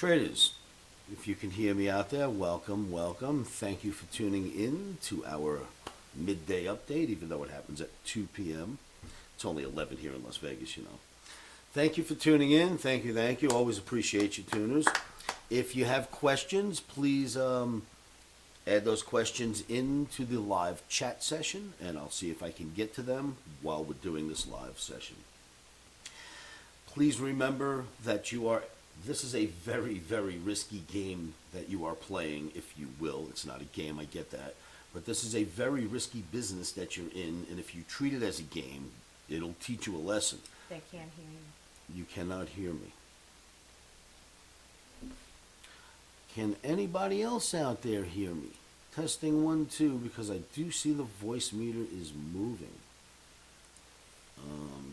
Traders, if you can hear me out there, welcome, welcome. Thank you for tuning in to our midday update, even though it happens at 2 p.m. It's only 11 here in Las Vegas, you know. Thank you for tuning in. Thank you, thank you. Always appreciate you, tuners. If you have questions, please add those questions into the live chat session, and I'll see if I can get to them while we're doing this live session. Please remember that this is a very, very risky game that you are playing, if you will. It's not a game, I get that. But this is a very risky business that you're in, and if you treat it as a game, it'll teach you a lesson. They can't hear you. You cannot hear me. Can anybody else out there hear me? Testing 1, 2, because I do see the voice meter is moving.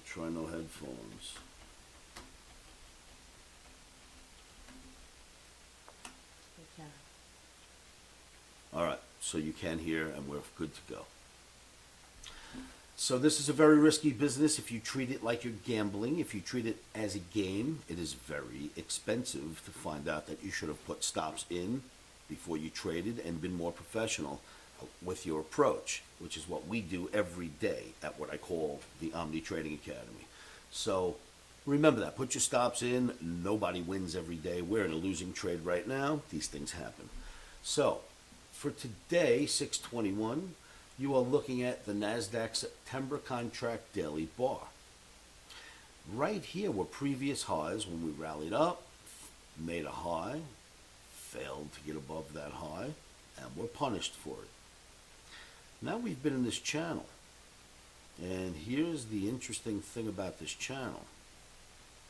Try no headphones. They can. All right, so you can hear, and we're good to go. So this is a very risky business if you treat it like you're gambling. If you treat it as a game, it is very expensive to find out that you should have put stops in before you traded and been more professional with your approach, which is what we do every day at what I call the OMNI Trading Academy. So remember that. Put your stops in. Nobody wins every day. We're in a losing trade right now. These things happen. So for today, 6/21, you are looking at the Nasdaq September contract daily bar. Right here were previous highs when we rallied up, made a high, failed to get above that high, and were punished for it. Now we've been in this channel, and here's the interesting thing about this channel.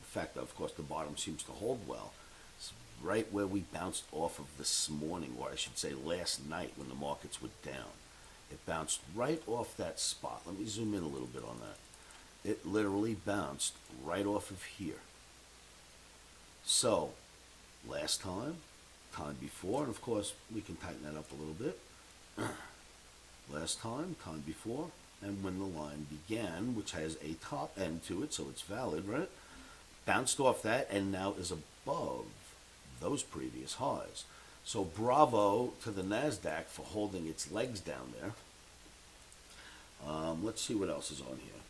The fact that, of course, the bottom seems to hold well. It's right where we bounced off of this morning, or I should say last night when the markets were down. It bounced right off that spot. Let me zoom in a little bit on that. It literally bounced right off of here. So, last time before, and of course we can tighten that up a little bit. Last time before, and when the line began, which has a top end to it, so it's valid, right? Bounced off that and now is above those previous highs. So bravo to the Nasdaq for holding its legs down there. Let's see what else is on here.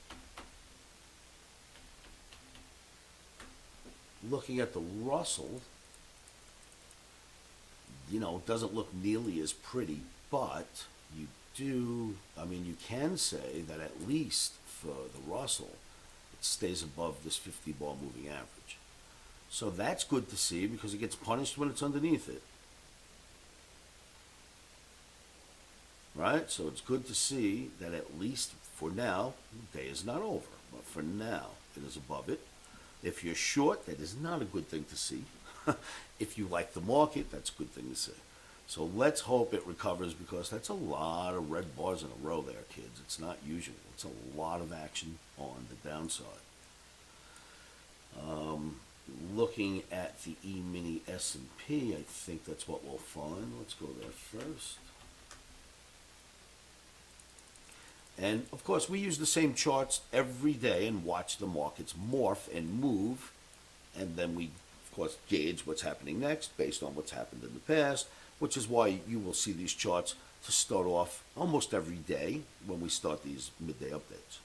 Looking at the Russell, doesn't look nearly as pretty, but you can say that at least for the Russell, it stays above this 50-bar moving average. So that's good to see because it gets punished when it's underneath it. Right? So it's good to see that at least for now, the day is not over, but for now, it is above it. If you're short, that is not a good thing to see. If you like the market, that's a good thing to see. So let's hope it recovers because that's a lot of red bars in a row there, kids. It's not usual. It's a lot of action on the downside. Looking at the E-mini S&P, I think that's what we'll find. Let's go there first. And, of course, we use the same charts every day and watch the markets morph and move. And then we, of course, gauge what's happening next based on what's happened in the past, which is why you will see these charts to start off almost every day when we start these midday updates.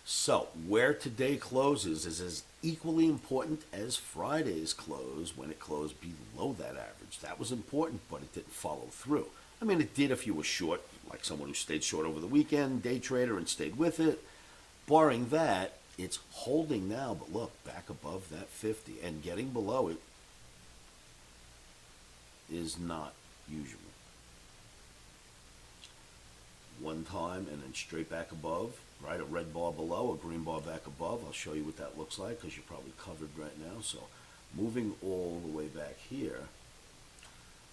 So, where today closes is as equally important as Friday's close when it closed below that average. That was important, but it didn't follow through. I mean, it did if you were short, like someone who stayed short over the weekend, day trader, and stayed with it. Barring that, it's holding now, but look, back above that 50, and getting below it is not usual. One time and then straight back above, right? A red bar below, a green bar back above. I'll show you what that looks like because you're probably covered right now. So moving all the way back here,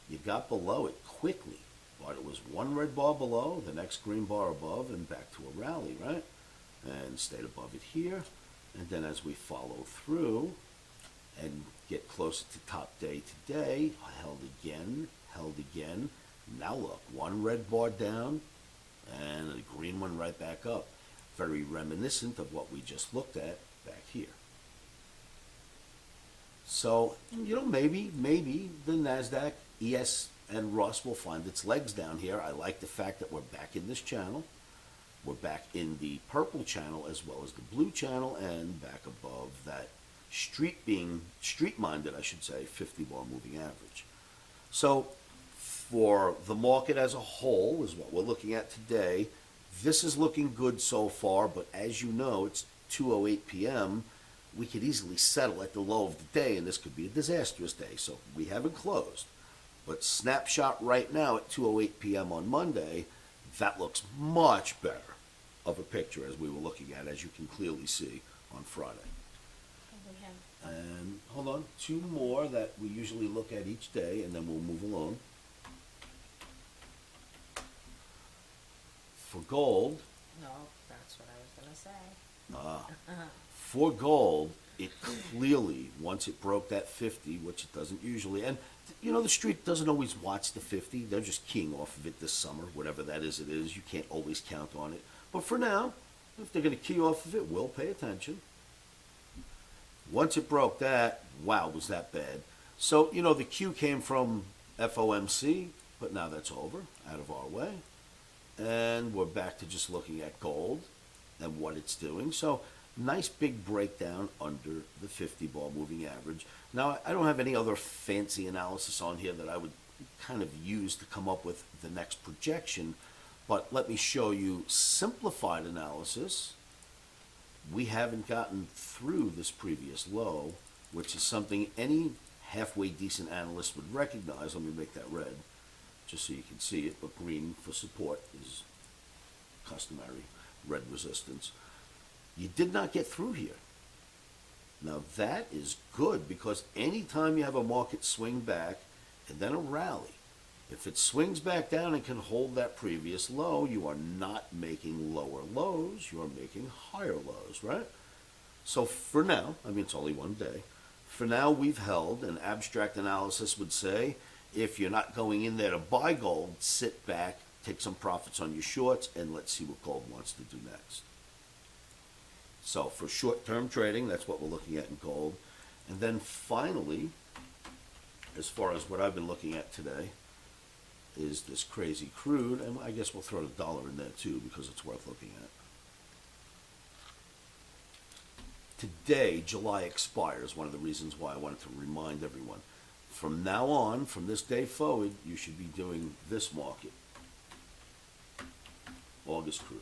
you got below it quickly, but it was one red bar below, the next green bar above, and back to a rally, right? And stayed above it here. And then as we follow through and get closer to top day today, held again. Now look, one red bar down, and a green one right back up. Very reminiscent of what we just looked at back here. So, maybe the Nasdaq, ES, and Russ will find its legs down here. I like the fact that we're back in this channel. We're back in the purple channel as well as the blue channel, and back above that street-minded, I should say, 50-bar moving average. So, for the market as a whole is what we're looking at today. This is looking good so far, but as you know, it's 2:08 p.m. We could easily settle at the low of the day, and this could be a disastrous day. So we haven't closed. But snapshot right now at 2:08 p.m. on Monday, that looks much better of a picture as we were looking at, as you can clearly see on Friday. We have And hold on, two more that we usually look at each day, and then we'll move along. For gold, no. That's what I was gonna say. for gold, it clearly, once it broke that 50, which it doesn't usually, and the street doesn't always watch the 50. They're just keying off of it this summer, whatever that is it is. You can't always count on it. But for now, if they're going to key off of it, we'll pay attention. Once it broke that, wow, was that bad. So, the Q came from FOMC, but now that's over, out of our way. And we're back to just looking at gold and what it's doing. So, nice big breakdown under the 50-bar moving average. Now, I don't have any other fancy analysis on here that I would kind of use to come up with the next projection, but let me show you simplified analysis. We haven't gotten through this previous low, which is something any halfway decent analyst would recognize. Let me make that red, just so you can see it, but green for support is customary red resistance. You did not get through here. Now that is good, because anytime you have a market swing back and then a rally, if it swings back down and can hold that previous low, you are not making lower lows, you are making higher lows, right? So for now, it's only one day. For now, we've held, an abstract analysis would say, if you're not going in there to buy gold, sit back, take some profits on your shorts, and let's see what gold wants to do next. So for short-term trading, that's what we're looking at in gold. And then finally, as far as what I've been looking at today, is this crazy crude, and I guess we'll throw the dollar in there too, because it's worth looking at. Today, July expires, one of the reasons why I wanted to remind everyone. From now on, from this day forward, you should be doing this market. August crude.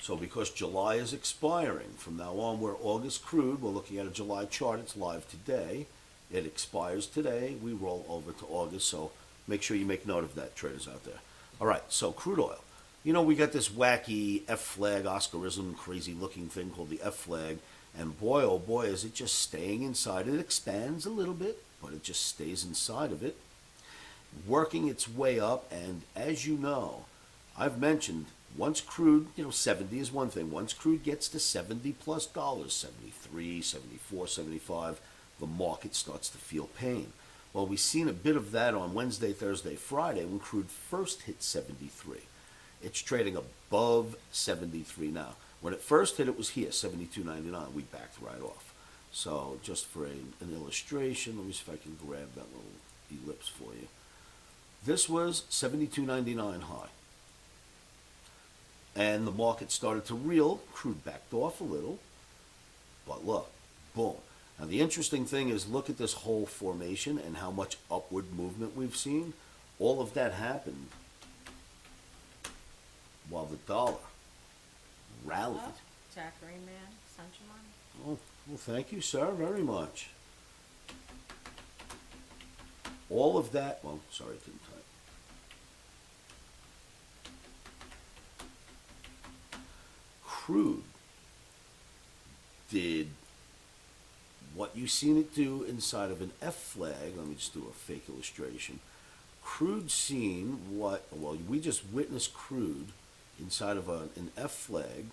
So because July is expiring, from now on we're August crude, we're looking at a July chart, it's live today. It expires today, we roll over to August, so make sure you make note of that, traders out there. All right, so crude oil. We got this wacky F flag, Oscarism, crazy looking thing called the F flag, and boy, oh boy, is it just staying inside. It expands a little bit, but it just stays inside of it, working its way up, and as you know, I've mentioned, once crude, 70 is one thing. Once crude gets to $70 plus, 73, 74, 75, the market starts to feel pain. Well, we've seen a bit of that on Wednesday, Thursday, Friday when crude first hit 73. It's trading above 73 now. When it first hit, it was here, 72.99. We backed right off. So just for an illustration, let me see if I can grab that little ellipse for you. This was 72.99 high. And the market started to reel, crude backed off a little, but look, boom. Now the interesting thing is, look at this whole formation and how much upward movement we've seen. All of that happened while the dollar rallied. Oh, Zachary Man, Sunshine. Oh, well, thank you, sir, very much. All of that, well, sorry, I didn't type. Crude did what you've seen it do inside of an F flag. Let me just do a fake illustration. Crude seen what, well, we just witnessed crude inside of an F flag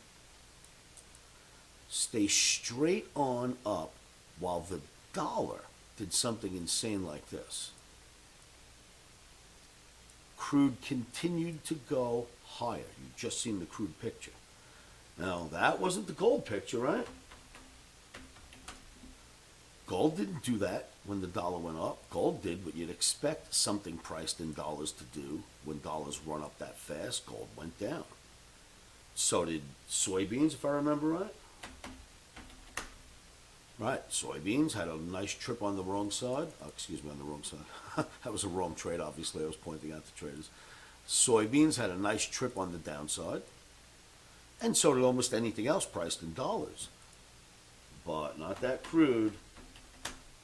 stay straight on up while the dollar did something insane like this. Crude continued to go higher. You've just seen the crude picture. Now, that wasn't the gold picture, right? Gold didn't do that when the dollar went up. Gold did what you'd expect something priced in dollars to do. When dollars run up that fast, gold went down. So did soybeans, if I remember right. Right, soybeans had a nice trip on the wrong side. Oh, excuse me, on the wrong side. That was a wrong trade, obviously. I was pointing out the traders. Soybeans had a nice trip on the downside. And so did almost anything else priced in dollars. But not that crude.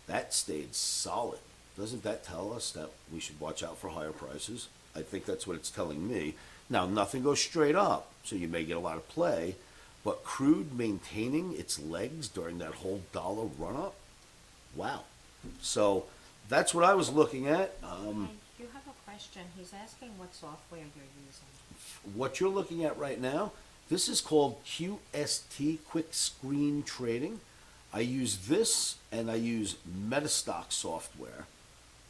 That stayed solid. Doesn't that tell us that we should watch out for higher prices? I think that's what it's telling me. Now, nothing goes straight up, so you may get a lot of play. But crude maintaining its legs during that whole dollar run-up? Wow. So that's what I was looking at. Hey, you have a question. He's asking what software you're using. What you're looking at right now, this is called QST, Quick Screen Trading. I use this and I use Metastock software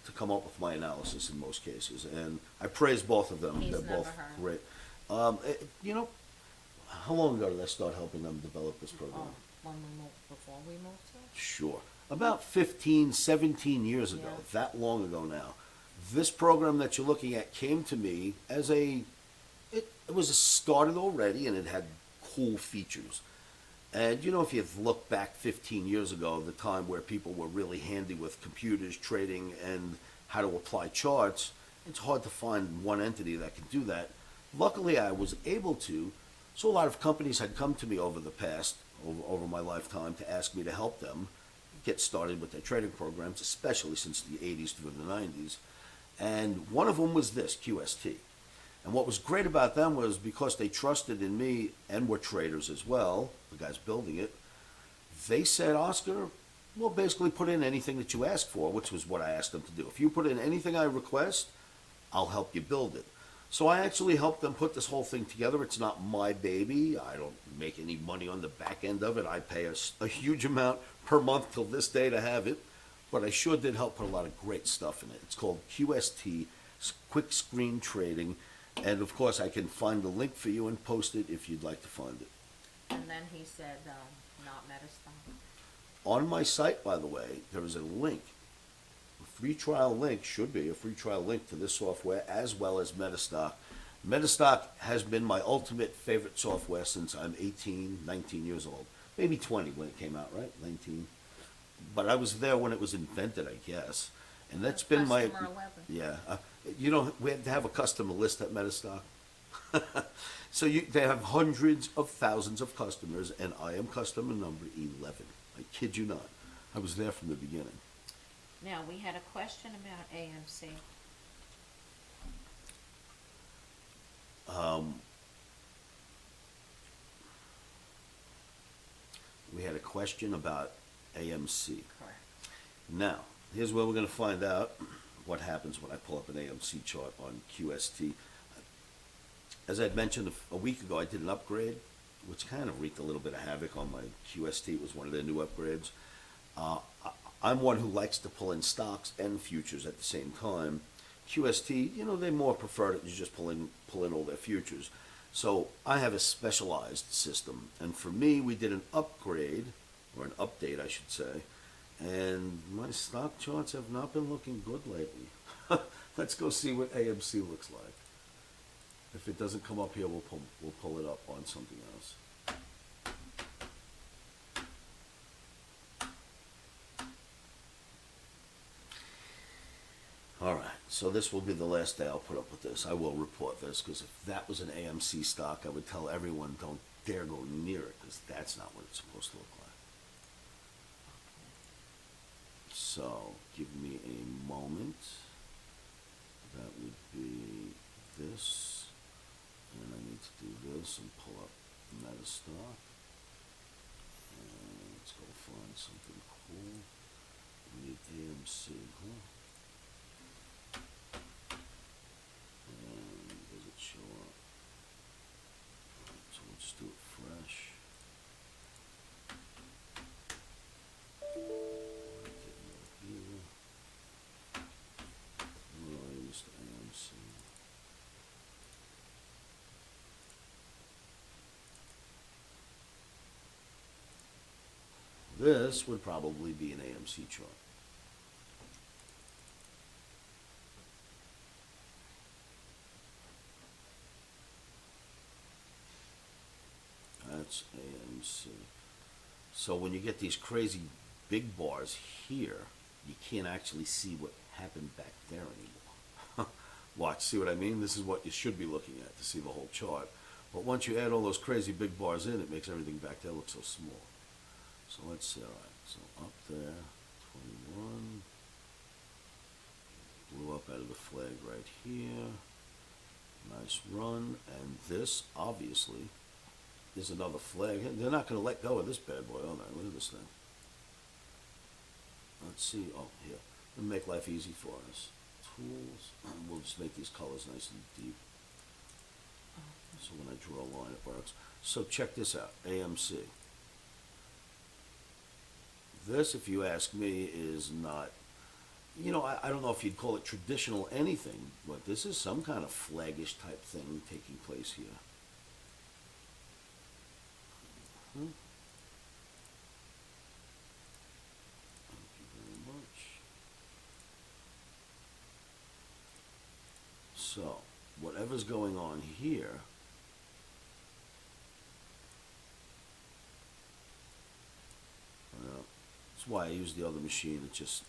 to come up with my analysis in most cases. And I praise both of them. He's They're never both heard. great. You know, how long ago did I start helping them develop this program? When we moved, before we moved to? Sure. About 15, 17 years ago, Yeah. that long ago now. This program that you're looking at came to me as it was started already and it had cool features. And you know, if you look back 15 years ago, the time where people were really handy with computers, trading, and how to apply charts, it's hard to find one entity that could do that. Luckily, I was able to. So a lot of companies had come to me over the past, over my lifetime, to ask me to help them get started with their trading programs, especially since the 80s through the 90s. And one of them was this, QST. And what was great about them was because they trusted in me and were traders as well, the guys building it, they said, Oscar, well, basically put in anything that you ask for, which was what I asked them to do. If you put in anything I request, I'll help you build it. So I actually helped them put this whole thing together. It's not my baby. I don't make any money on the back end of it. I pay a huge amount per month till this day to have it. But I sure did help put a lot of great stuff in it. It's called QST, Quick Screen Trading. And of course, I can find the link for you and post it if you'd like to find it. And then he said, not Metastock. On my site, by the way, there is a link. A free trial link, should be a free trial link to this software as well as Metastock. Metastock has been my ultimate favorite software since I'm 18, 19 years old. Maybe 20 when it came out, right? 19. But I was there when it was invented, I guess. And that's been my... Customer 11. Yeah. You know, we have to have a customer list at Metastock. So they have hundreds of thousands of customers, and I am customer number 11. I kid you not. I was there from the beginning. Now, we had a question about AMC. We had a question about AMC. Correct. Now, here's where we're going to find out what happens when I pull up an AMC chart on QST. As I had mentioned a week ago, I did an upgrade, which kind of wreaked a little bit of havoc on my QST. It was one of their new upgrades. I'm one who likes to pull in stocks and futures at the same time. QST, you know, they more prefer that you just pull in all their futures. So I have a specialized system. And for me, we did an upgrade, or an update, I should say. And my stock charts have not been looking good lately. Let's go see what AMC looks like. If it doesn't come up here, we'll pull it up on something else. All right, so this will be the last day I'll put up with this. I will report this, because if that was an AMC stock, I would tell everyone don't dare go near it, because that's not what it's supposed to look like. So, give me a moment. That would be this. And I need to do this and pull up Metastock. And let's go find something cool. We need AMC, huh? And does it show up? Alright, so let's do it fresh. Mr. AMC. This would probably be an AMC chart. That's AMC. So when you get these crazy big bars here, you can't actually see what happened back there anymore. Watch, see what I mean? This is what you should be looking at to see the whole chart. But once you add all those crazy big bars in, it makes everything back there look so small. So let's see, all right, so up there, 21, blew up out of the flag right here, nice run, and this, obviously, is another flag. They're not going to let go of this bad boy, are they? Look at this thing. Let's see, oh, here, let me make life easy for us. Tools, and we'll just make these colors nice and deep. So when I draw a line, it works. So check this out, AMC. This, if you ask me, is not, you know, I don't know if you'd call it traditional anything, but this is some kind of flaggish type thing taking place here. Thank you very much. So, whatever's going on here, that's why I use the other machine. It's just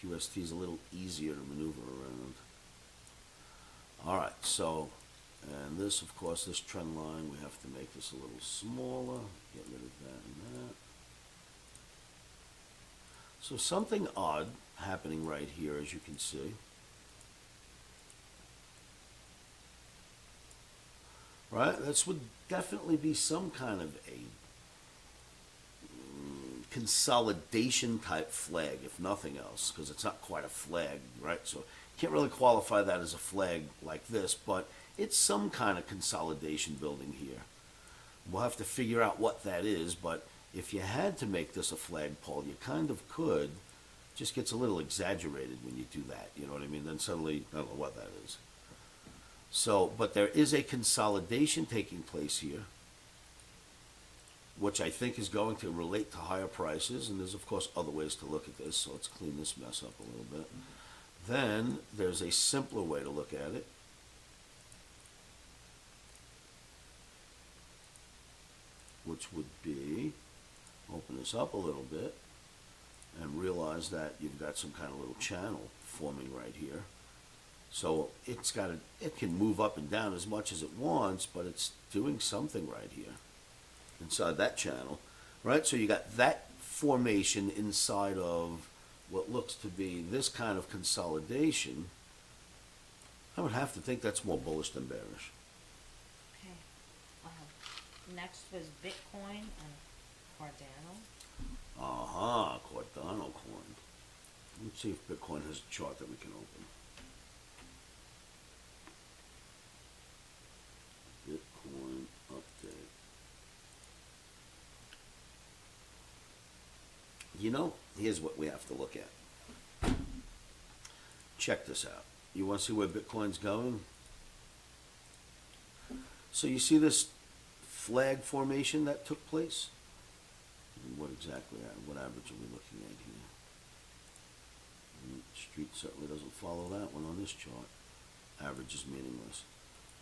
QST is a little easier to maneuver around. All right, so, and this, of course, this trend line, we have to make this a little smaller, get rid of that and that. So something odd happening right here, as you can see. Right, this would definitely be some kind of a consolidation type flag, if nothing else, because it's not quite a flag, right? So you can't really qualify that as a flag like this, but it's some kind of consolidation building here. We'll have to figure out what that is, but if you had to make this a flagpole, you kind of could. Just gets a little exaggerated when you do that, you know what I mean? Then suddenly, I don't know what that is. So, but there is a consolidation taking place here, which I think is going to relate to higher prices, and there's of course other ways to look at this, so let's clean this mess up a little bit. Then there's a simpler way to look at it. Which would be, open this up a little bit, and realize that you've got some kind of little channel forming right here. So it's got it can move up and down as much as it wants, but it's doing something right here inside that channel, right? So you got that formation inside of what looks to be this kind of consolidation. I would have to think that's more bullish than bearish. Okay. Next was Bitcoin and Cardano. Cardano coin. Let's see if Bitcoin has a chart that we can open. Bitcoin update. You know, here's what we have to look at. Check this out. You want to see where Bitcoin's going? So you see this flag formation that took place? What exactly, what average are we looking at here? Street certainly doesn't follow that one on this chart. Average is meaningless.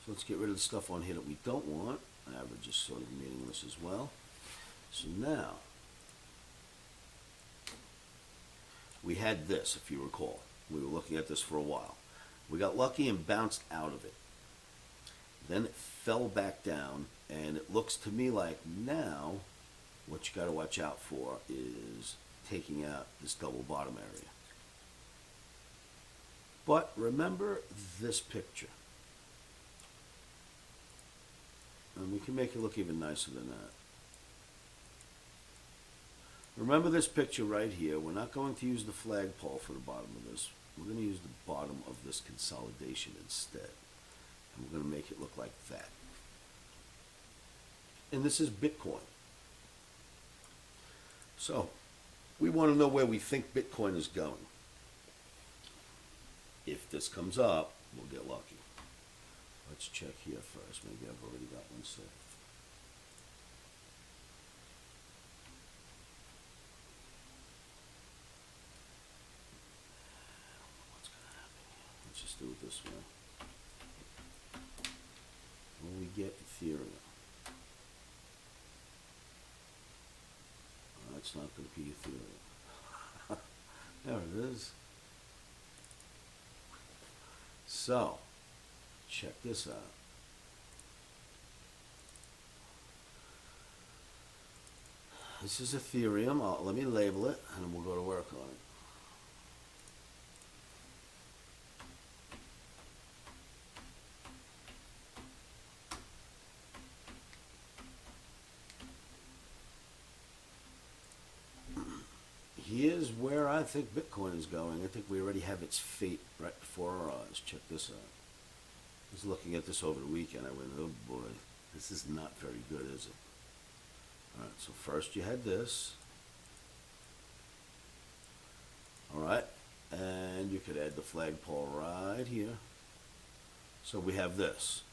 So let's get rid of the stuff on here that we don't want. Average is sort of meaningless as well. So now, we had this, if you recall. We were looking at this for a while. We got lucky and bounced out of it. Then it fell back down, and it looks to me like now what you got to watch out for is taking out this double bottom area. But remember this picture. And we can make it look even nicer than that. Remember this picture right here. We're not going to use the flagpole for the bottom of this. We're going to use the bottom of this consolidation instead. And we're going to make it look like that. And this is Bitcoin. So, we want to know where we think Bitcoin is going. If this comes up, we'll get lucky. Let's check here first. Maybe I've already got one set. just do it this way. When we get Ethereum. It's not going to be Ethereum. There it is. So, check this out. This is Ethereum. Let me label it, and then we'll go to work on it. Here's where I think Bitcoin is going. I think we already have its fate right before our eyes. Check this out. I was looking at this over the weekend. I went, oh boy, this is not very good, is it? All right, so first you had this. All right, and you could add the flagpole right here. So we have this.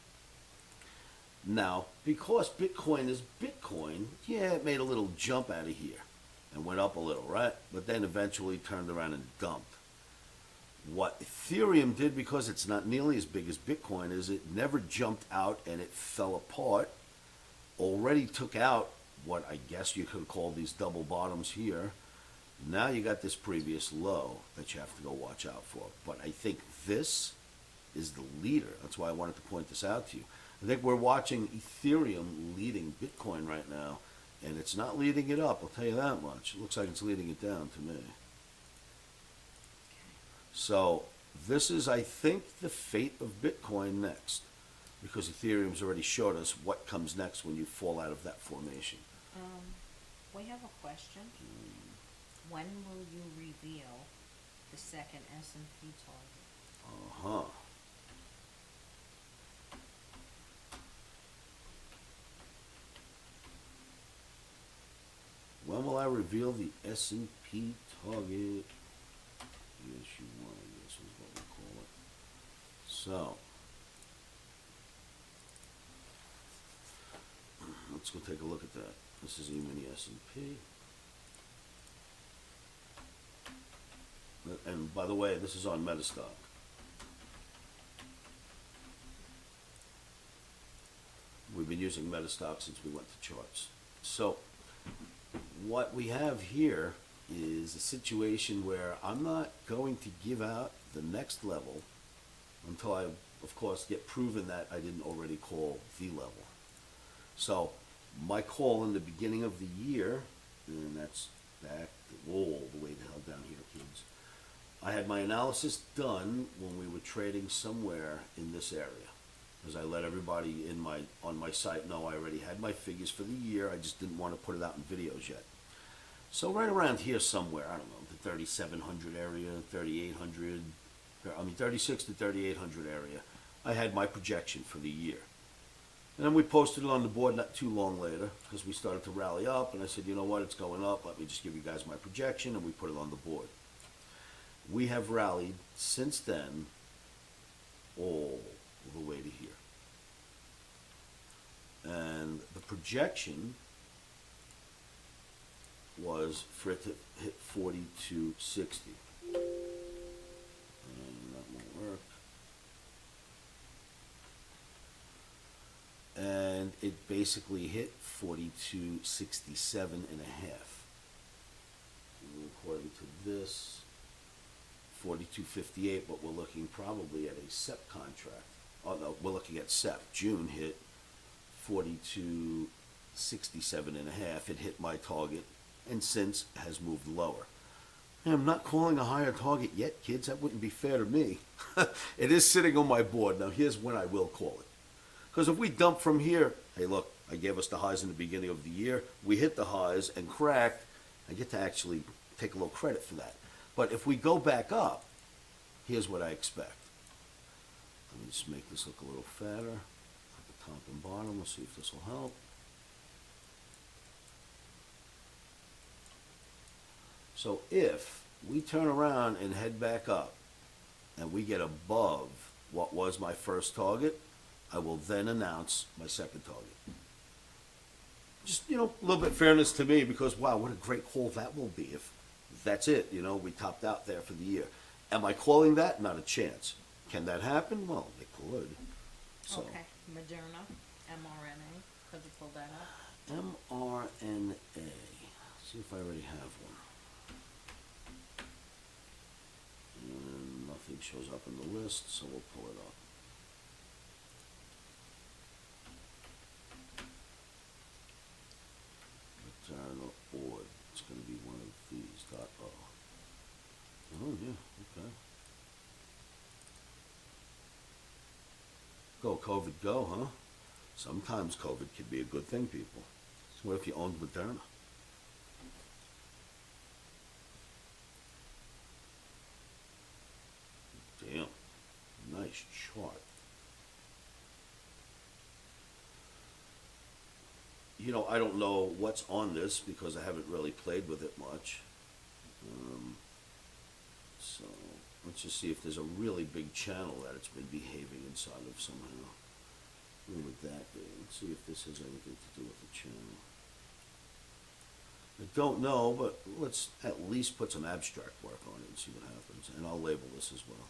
Now, because Bitcoin is Bitcoin, yeah, it made a little jump out of here and went up a little, right? But then eventually turned around and dumped. What Ethereum did, because it's not nearly as big as Bitcoin, is it never jumped out and it fell apart. Already took out what I guess you could call these double bottoms here. Now you got this previous low that you have to go watch out for. But I think this is the leader. That's why I wanted to point this out to you. I think we're watching Ethereum leading Bitcoin right now. And it's not leading it up, I'll tell you that much. It looks like it's leading it down to me. So this is, I think, the fate of Bitcoin next. Because Ethereum's already showed us what comes next when you fall out of that formation. We have a question. When will you reveal the second S&P target? Uh-huh. When will I reveal the S&P target? Yes, you want, I guess is what we call it. So, let's go take a look at that. This is E-mini S&P. And by the way, this is on Metastock. We've been using Metastock since we went to charts. So, what we have here is a situation where I'm not going to give out the next level until I, of course, get proven that I didn't already call the level. So my call in the beginning of the year, and that's back all the way the hell down here, kids. I had my analysis done when we were trading somewhere in this area. Because I let everybody on my site know I already had my figures for the year. I just didn't want to put it out in videos yet. So right around here somewhere, I don't know, the 3,700 area, 3,800, 36 to 3,800 area, I had my projection for the year. And then we posted it on the board not too long later because we started to rally up, and I said, you know what, it's going up. Let me just give you guys my projection, and we put it on the board. We have rallied since then all the way to here. And the projection was for it to hit 4260. And that won't work. And it basically hit 4267 and a half. And according to this, 4258, but we're looking probably at a SEP contract. Oh no, we're looking at SEP. June hit 4267 and a half. It hit my target and since has moved lower. And I'm not calling a higher target yet, kids. That wouldn't be fair to me. It is sitting on my board. Now here's when I will call it. Because if we dump from here, hey look, I gave us the highs in the beginning of the year. We hit the highs and cracked. I get to actually take a little credit for that. But if we go back up, here's what I expect. Let me just make this look a little fatter at the top and bottom. We'll see if this will help. So if we turn around and head back up and we get above what was my first target, I will then announce my second target. Just, a little bit of fairness to me because, wow, what a great call that will be if that's it. We topped out there for the year. Am I calling that? Not a chance. Can that happen? Well, it could. So, Okay, Moderna, mRNA, could you pull that up? mRNA. See if I already have one. And nothing shows up in the list, so we'll pull it up. Moderna or it's going to be one of these. .o. Oh yeah, okay. Go COVID, go, huh? Sometimes COVID can be a good thing, people. So what if you owned Moderna? Damn, nice chart. You know, I don't know what's on this because I haven't really played with it much. So let's just see if there's a really big channel that it's been behaving inside of somehow. Where would that be? Let's see if this has anything to do with the channel. I don't know, but let's at least put some abstract work on it and see what happens. And I'll label this as well.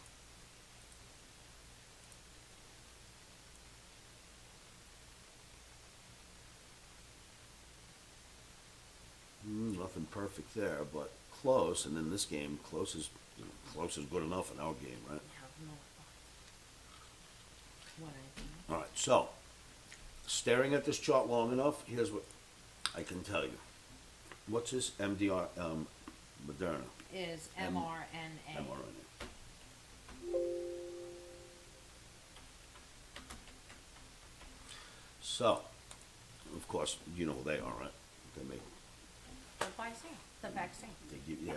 Nothing perfect there, but close. And in this game, close is good enough in our game, right? What I do. All right. So, staring at this chart long enough, here's what I can tell you. What's this? MDR, Moderna. Is M- mRNA. mRNA. So, of course, you know who they are, right? They make. The vaccine. The vaccine. They give, yeah,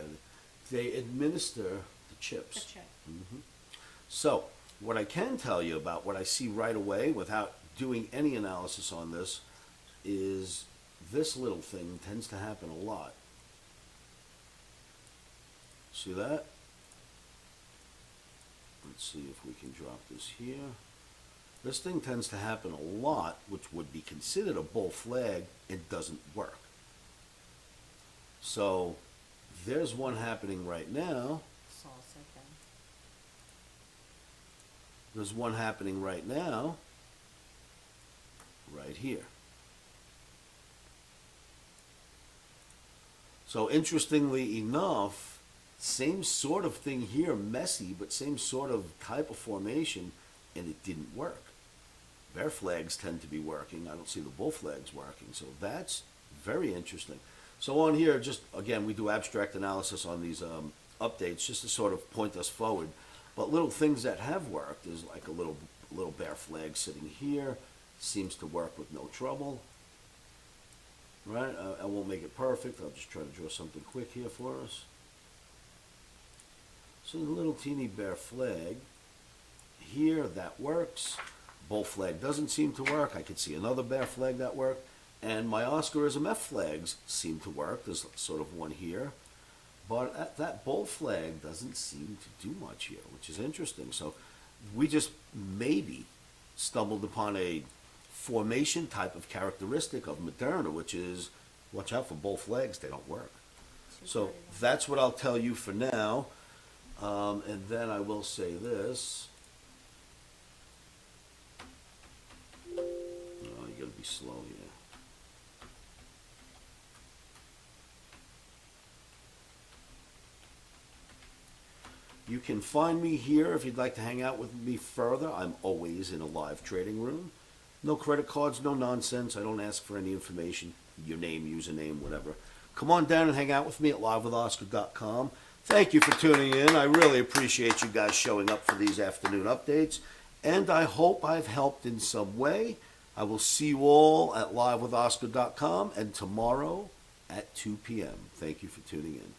they administer the chips. The chip. So, what I can tell you about what I see right away without doing any analysis on this is this little thing tends to happen a lot. See that? Let's see if we can drop this here. This thing tends to happen a lot, which would be considered a bull flag. It doesn't work. So, there's one happening right now. Salsa thing. There's one happening right now, right here. So interestingly enough, same sort of thing here, messy, but same sort of type of formation, and it didn't work. Bear flags tend to be working. I don't see the bull flags working, so that's very interesting. So on here, just again, we do abstract analysis on these updates just to sort of point us forward. But little things that have worked is like a little bear flag sitting here, seems to work with no trouble. Right? I won't make it perfect. I'll just try to draw something quick here for us. So the little teeny bear flag here, that works. Bull flag doesn't seem to work. I could see another bear flag that worked. And my Oscarism F flags seem to work. There's sort of one here. But that bull flag doesn't seem to do much here, which is interesting. So we just maybe stumbled upon a formation type of characteristic of Moderna, which is watch out for bull flags. They don't work. So that's what I'll tell you for now. And then I will say this. Oh, you got to be slow here. You can find me here if you'd like to hang out with me further. I'm always in a live trading room. No credit cards, no nonsense. I don't ask for any information, your name, username, whatever. Come on down and hang out with me at livewithoscar.com. Thank you for tuning in. I really appreciate you guys showing up for these afternoon updates. And I hope I've helped in some way. I will see you all at livewithoscar.com and tomorrow at 2 p.m. Thank you for tuning in.